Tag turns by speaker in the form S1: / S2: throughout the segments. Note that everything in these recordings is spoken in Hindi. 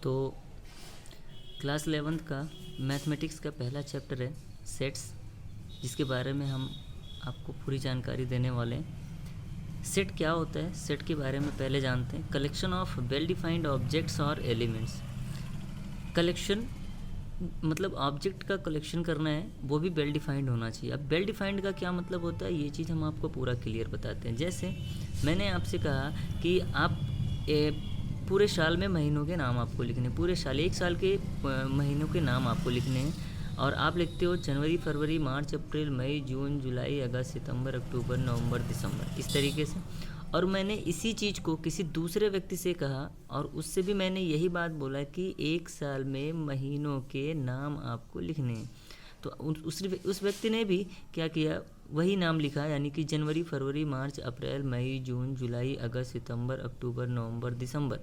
S1: तो क्लास 11th का मैथमेटिक्स का पहला चैप्टर है सेट्स, जिसके बारे में हम आपको पूरी जानकारी देने वाले हैं। सेट क्या होता है, सेट के बारे में पहले जानते हैं। Collection of well defined objects और एलिमेंट्स। कलेक्शन मतलब ऑब्जेक्ट का कलेक्शन करना है, वो भी वेल डिफाइंड होना चाहिए। अब वेल डिफाइंड का क्या मतलब होता है, ये चीज़ हम आपको पूरा क्लियर बताते हैं। जैसे मैंने आपसे कहा कि आप पूरे साल में महीनों के नाम आपको लिखने, पूरे साल एक साल के महीनों के नाम आपको लिखने हैं, और आप लिखते हो जनवरी, फरवरी, मार्च, अप्रैल, मई, जून, जुलाई, अगस्त, सितंबर, अक्टूबर, नवंबर, दिसंबर, इस तरीके से। और मैंने इसी चीज़ को किसी दूसरे व्यक्ति से कहा और उससे भी मैंने यही बात बोला कि एक साल में महीनों के नाम आपको लिखने हैं। तो उस व्यक्ति ने भी क्या किया, वही नाम लिखा, यानी कि जनवरी, फरवरी, मार्च, अप्रैल, मई, जून, जुलाई, अगस्त, सितंबर, अक्टूबर, नवंबर, दिसंबर।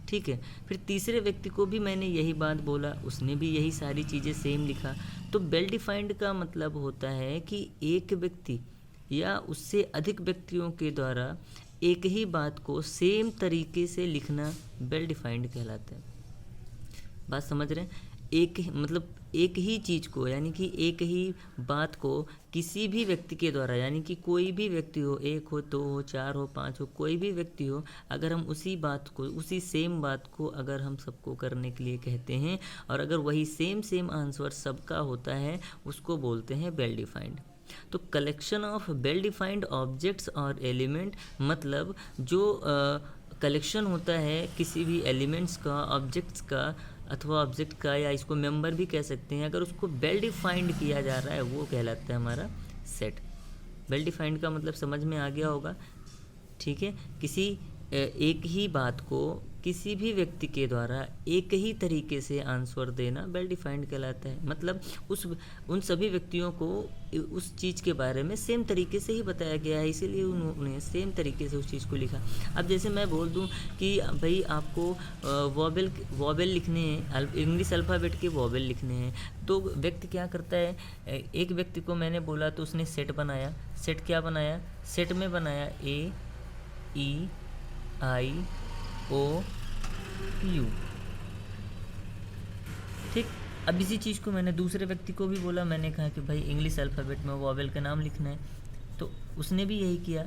S1: ठीक है। फिर तीसरे व्यक्ति को भी मैंने यही बात बोला, उसने भी यही सारी चीज़ें सेम लिखा। तो वेल डिफाइंड का मतलब होता है कि एक व्यक्ति या उससे अधिक व्यक्तियों के द्वारा एक ही बात को सेम तरीके से लिखना वेल डिफाइंड कहलाता है। बात समझ रहे हैं? एक ही चीज़ को, यानी कि एक ही बात को किसी भी व्यक्ति के द्वारा, यानी कि कोई भी व्यक्ति हो, एक हो, दो हो, चार हो, पांच हो, कोई भी व्यक्ति हो, अगर हम उसी बात को, उसी सेम बात को अगर हम सबको करने के लिए कहते हैं और अगर वही सेम आंसर सबका होता है, उसको बोलते हैं वेल डिफाइंड। तो collection of well defined objects और एलिमेंट मतलब जो कलेक्शन होता है किसी भी एलिमेंट्स का, ऑब्जेक्ट्स का अथवा ऑब्जेक्ट का, या इसको मेंबर भी कह सकते हैं, अगर उसको वेल डिफाइंड किया जा रहा है वो कहलाता है हमारा सेट। वेल डिफाइंड का मतलब समझ में आ गया होगा। ठीक है। किसी एक ही बात को किसी भी व्यक्ति के द्वारा एक ही तरीके से आंसर देना वेल डिफाइंड कहलाता है। मतलब उन सभी व्यक्तियों को उस चीज़ के बारे में सेम तरीके से ही बताया गया है, इसीलिए उन्होंने सेम तरीके से उस चीज़ को लिखा। अब जैसे मैं बोल दूं कि भाई आपको वॉवेल लिखने हैं, इंग्लिश अल्फ़ाबेट के वॉवेल लिखने हैं, तो व्यक्ति क्या करता है, एक व्यक्ति को मैंने बोला तो उसने सेट बनाया। सेट क्या बनाया, सेट में बनाया AEIOU। ठीक। अब इसी चीज़ को मैंने दूसरे व्यक्ति को भी बोला, मैंने कहा कि भाई इंग्लिश अल्फ़ाबेट में वॉवेल का नाम लिखना है, तो उसने भी यही किया,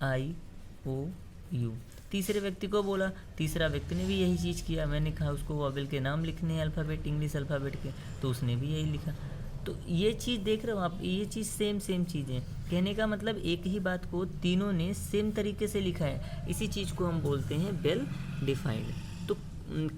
S1: AEIOU। तीसरे व्यक्ति को बोला, तीसरा व्यक्ति ने भी यही चीज़ किया, मैंने कहा उसको वॉवेल के नाम लिखने हैं अल्फ़ाबेट, इंग्लिश अल्फ़ाबेट के, तो उसने भी यही लिखा। तो ये चीज़ देख रहे हो आप, ये चीज़ सेम चीज़ें, कहने का मतलब एक ही बात को तीनों ने सेम तरीके से लिखा है, इसी चीज़ को हम बोलते हैं वेल डिफाइंड। तो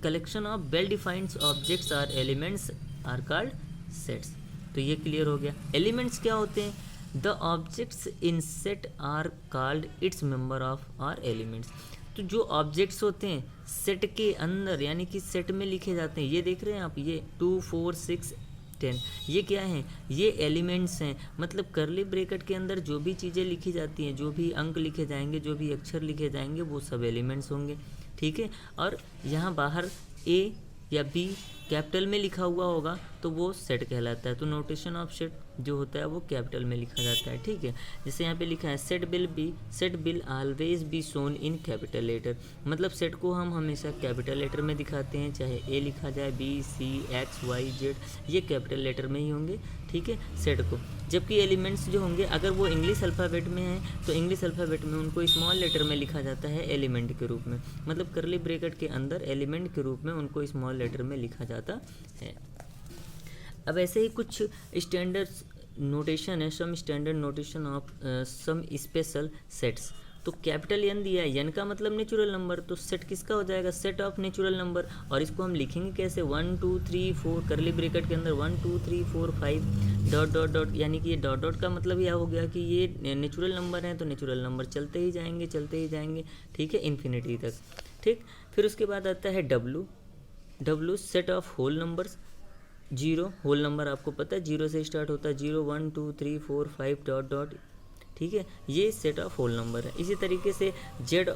S1: collection of well defined objects और एलिमेंट्स आर कॉल्ड सेट्स। तो ये क्लियर हो गया। एलिमेंट्स क्या होते हैं, the objects in set are called its member of are elements. तो जो ऑब्जेक्ट्स होते हैं सेट के अंदर, यानी कि सेट में लिखे जाते हैं, ये देख रहे हैं आप, ये 2, 4, 6, 10, ये क्या है, ये एलिमेंट्स हैं। मतलब करली ब्रैकेट के अंदर जो भी चीज़ें लिखी जाती हैं, जो भी अंक लिखे जाएंगे, जो भी अक्षर लिखे जाएंगे, वो सब एलिमेंट्स होंगे। ठीक है। और यहाँ बाहर A या B कैपिटल में लिखा हुआ होगा तो वो सेट कहलाता है। तो नोटेशन ऑफ सेट जो होता है वो कैपिटल में लिखा जाता है। ठीक है। जैसे यहाँ पे लिखा है set will always be shown in capital letter. मतलब सेट को हम हमेशा कैपिटल लेटर में दिखाते हैं, चाहे A लिखा जाए, B, C, X, Y, Z, ये कैपिटल लेटर में ही होंगे। ठीक है, सेट को। जबकि एलिमेंट्स जो होंगे, अगर वो इंग्लिश अल्फ़ाबेट में हैं तो इंग्लिश अल्फ़ाबेट में उनको स्मॉल लेटर में लिखा जाता है एलिमेंट के रूप में। मतलब करली ब्रैकेट के अंदर एलिमेंट के रूप में उनको स्मॉल लेटर में लिखा जाता है। अब ऐसे ही कुछ स्टैंडर्ड नोटेशन है, some standard notation of some special sets. तो कैपिटल एन दिया है, एन का मतलब नेचुरल नंबर, तो सेट किसका हो जाएगा, सेट ऑफ नेचुरल नंबर। और इसको हम लिखेंगे कैसे, 1 2 3 4 करली ब्रैकेट के अंदर 1 2 3 4 5 डॉट डॉट डॉट, यानी कि ये डॉट डॉट का मतलब यह हो गया कि ये नेचुरल नंबर है, तो नेचुरल नंबर चलते ही जाएंगे। ठीक है, इन्फिनिटी तक। ठीक। फिर उसके बाद आता है W set of whole numbers. 0 whole number आपको पता है 0 से स्टार्ट होता है, 0 1 2 3 4 5 डॉट डॉट। ठीक है, ये सेट ऑफ होल नंबर है। इसी तरीके से जेड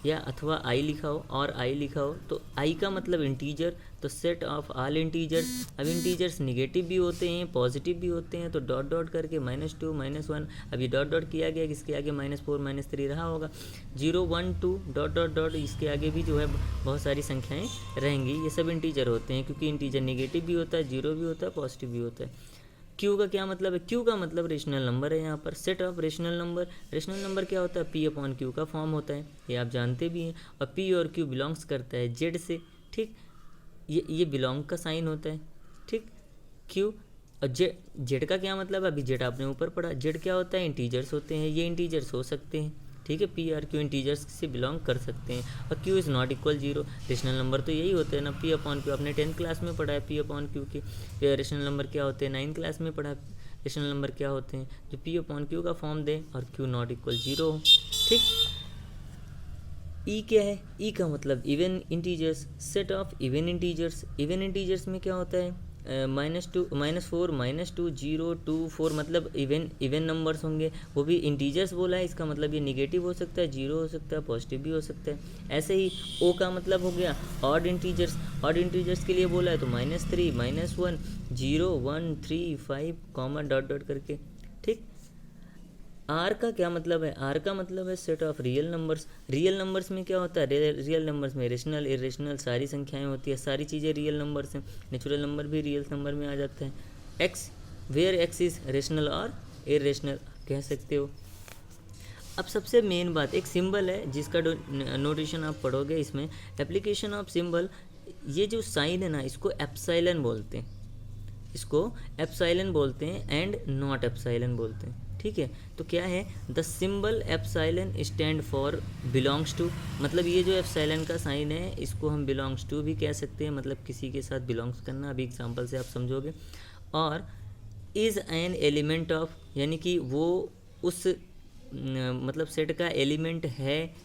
S1: या अथवा आई लिखा हो और आई लिखा हो तो आई का मतलब इंटीजर, तो सेट ऑफ ऑल इंटीजर्स। अब इंटीजर्स निगेटिव भी होते हैं पॉजिटिव भी होते हैं, तो डॉट डॉट करके -2 -1, अभी डॉट डॉट किया गया किसके आगे -4 -3 रहा होगा, 0 1 2 डॉट डॉट डॉट, इसके आगे भी जो है बहुत सारी संख्याएँ रहेंगी, ये सब इंटीजर होते हैं क्योंकि इंटीजर निगेटिव भी होता है, जीरो भी होता है, पॉजिटिव भी होता है। क्यू का क्या मतलब है, क्यू का मतलब रेशनल नंबर है यहाँ पर, set of rational number. Rational number क्या होता है, पी अपॉन क्यू का फॉर्म होता है, ये आप जानते भी हैं, और पी और क्यू बिलोंग्स करता है जेड से, ठीक, ये बिलोंग का साइन होता है, ठीक, क्यू और जेड का क्या मतलब है, अभी जेड आपने ऊपर पढ़ा, जेड क्या होता है, इंटीजर्स होते हैं, ये इंटीजर्स हो सकते हैं, ठीक है, पी आर क्यू इंटीजर्स से बिलोंग कर सकते हैं, और Q is not equal zero. Rational number तो यही होते हैं ना, पी अपॉन क्यू आपने 10th क्लास में पढ़ा है, पी अपॉन क्यू के रेशनल नंबर क्या होते हैं, 9th क्लास में पढ़ा, रेशनल नंबर क्या होते हैं, जो पी अपॉन क्यू का फॉर्म दें और क्यू नॉट इक्वल जीरो हो, ठीक। ई क्या है, ई का मतलब even integers, set of even integers. Even integers में क्या होता है, -2 -4 -2 0 2 4, मतलब इवन नंबर्स होंगे, वो भी इंटीजर्स बोला है, इसका मतलब ये निगेटिव हो सकता है, जीरो हो सकता है, पॉजिटिव भी हो सकता है। ऐसे ही ओ का मतलब हो गया ऑड इंटीजर्स, ऑड इंटीजर्स के लिए बोला है तो -3 -1 0 1 3 5 कॉमा डॉट डॉट करके, ठीक। आर का क्या मतलब है, आर का मतलब है set of real numbers. Real numbers में क्या होता है, रियल नंबर्स में रेशनल इरेशनल सारी संख्याएं होती है, सारी चीज़ें रियल नंबर्स हैं, नेचुरल नंबर भी रियल नंबर में आ जाता है। X, where x is rational और इरेशनल कह सकते हो। अब सबसे मेन बात, एक सिंबल है जिसका नोटेशन आप पढ़ोगे इसमें, एप्लीकेशन ऑफ सिंबल, ये जो साइन है ना इसको एप्सिलॉन बोलते हैं, इसको एप्सिलॉन बोलते हैं एंड नॉट एप्सिलॉन बोलते हैं, ठीक है। तो क्या है, the symbol epsilon stand for belongs to, मतलब ये जो एप्सिलॉन का साइन है इसको हम बिलोंग्स टू भी कह सकते हैं, मतलब किसी के साथ बिलोंग्स करना, अभी एग्जांपल से आप समझोगे। और इज़ एन एलिमेंट ऑफ, यानी कि वो उस मतलब सेट का एलिमेंट है,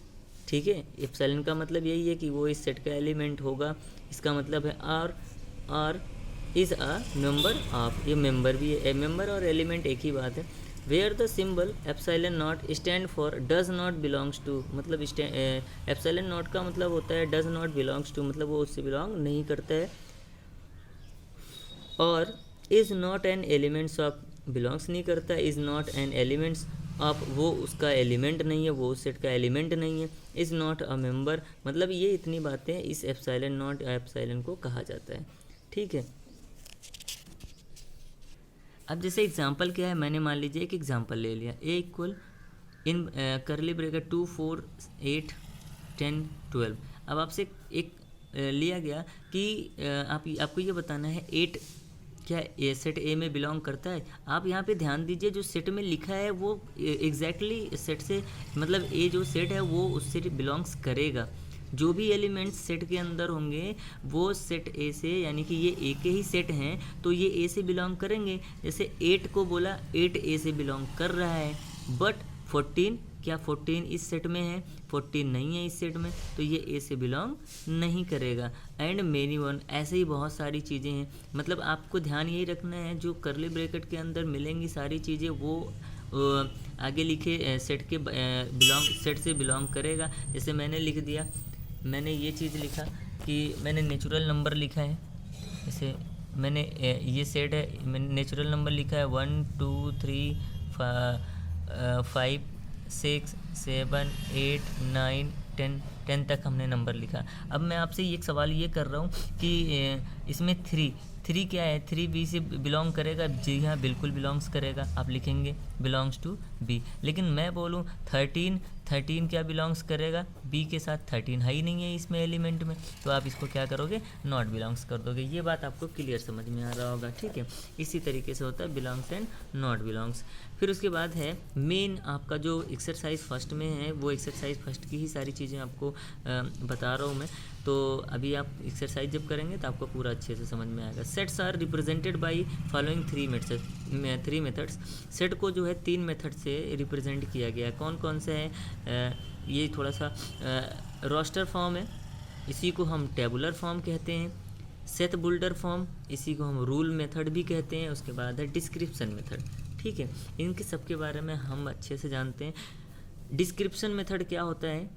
S1: ठीक है। एप्सिलॉन का मतलब यही है कि वो इस सेट का एलिमेंट होगा, इसका मतलब है are is a member of, ये मेंबर भी है, मेंबर और एलिमेंट एक ही बात है। Where the symbol epsilon not stand for does not belongs to, मतलब एप्सिलॉन नॉट का मतलब होता है डज नॉट बिलोंग्स टू, मतलब वो उससे बिलोंग नहीं करता है। और is not an elements of, belongs नहीं करता, is not an elements of, वो उसका एलिमेंट नहीं है, वो उस सेट का एलिमेंट नहीं है। इज़ नॉट अ मेंबर, मतलब ये इतनी बातें इस एप्सिलॉन नॉट एप्सिलॉन को कहा जाता है, ठीक है। अब जैसे एग्जांपल क्या है, मैंने मान लीजिए एक एग्जांपल ले लिया, ए इक्वल इन करली ब्रैकेट 2 4 8 10 12। अब आपसे एक लिया गया कि आपको ये बताना है 8 क्या ए सेट ए में बिलोंग करता है। आप यहाँ पे ध्यान दीजिए, जो सेट में लिखा है वो एग्जैक्टली सेट से, मतलब ए जो सेट है वो उससे बिलोंग्स करेगा, जो भी एलिमेंट्स सेट के अंदर होंगे वो सेट ए से, यानी कि ये ए के ही सेट हैं तो ये ए से बिलोंग करेंगे। जैसे 8 को बोला 8 ए से बिलोंग कर रहा है, बट 14 क्या 14 इस सेट में है, 14 नहीं है इस सेट में, तो ये ए से बिलोंग नहीं करेगा। एंड मेनी वन, ऐसे ही बहुत सारी चीज़ें हैं, मतलब आपको ध्यान यही रखना है जो करली ब्रैकेट के अंदर मिलेंगी सारी चीज़ें वो आगे लिखे सेट के सेट से बिलोंग करेगा। जैसे मैंने लिख दिया, मैंने ये चीज़ लिखा कि मैंने नेचुरल नंबर लिखा है, जैसे मैंने ये सेट है, मैंने नेचुरल नंबर लिखा है 1 2 3 5 6 7 8 9 10 तक हमने नंबर लिखा। अब मैं आपसे एक सवाल ये कर रहा हूँ कि इसमें 3 क्या है, 3 बी से बिलोंग करेगा, जी हाँ बिल्कुल बिलोंग्स करेगा, आप लिखेंगे बिलोंग्स टू बी। लेकिन मैं बोलूँ 13 क्या बिलोंग्स करेगा, बी के साथ 13 है ही नहीं है इसमें एलिमेंट में, तो आप इसको क्या करोगे, नॉट बिलोंग्स कर दोगे। ये बात आपको क्लियर समझ में आ रहा होगा, ठीक है। इसी तरीके से होता है बिलोंग्स एंड नॉट बिलोंग्स। फिर उसके बाद है मेन, आपका जो एक्सरसाइज फर्स्ट में है वो एक्सरसाइज फर्स्ट की ही सारी चीज़ें आपको बता रहा हूँ मैं। तो अभी आप एक्सरसाइज जब करेंगे तो आपको पूरा अच्छे से समझ में आएगा। Sets are represented by following 3 methods. Set को जो है 3 मेथड से रिप्रेजेंट किया गया है। कौन कौन से हैं, ये थोड़ा सा रोस्टर फॉर्म है, इसी को हम टेबुलर फॉर्म कहते हैं। सेट बुल्डर फॉर्म, इसी को हम रूल मेथड भी कहते हैं। उसके बाद है डिस्क्रिप्शन मेथड, ठीक है। इनके सब के बारे में हम अच्छे से जानते हैं। डिस्क्रिप्शन मेथड क्या होता है,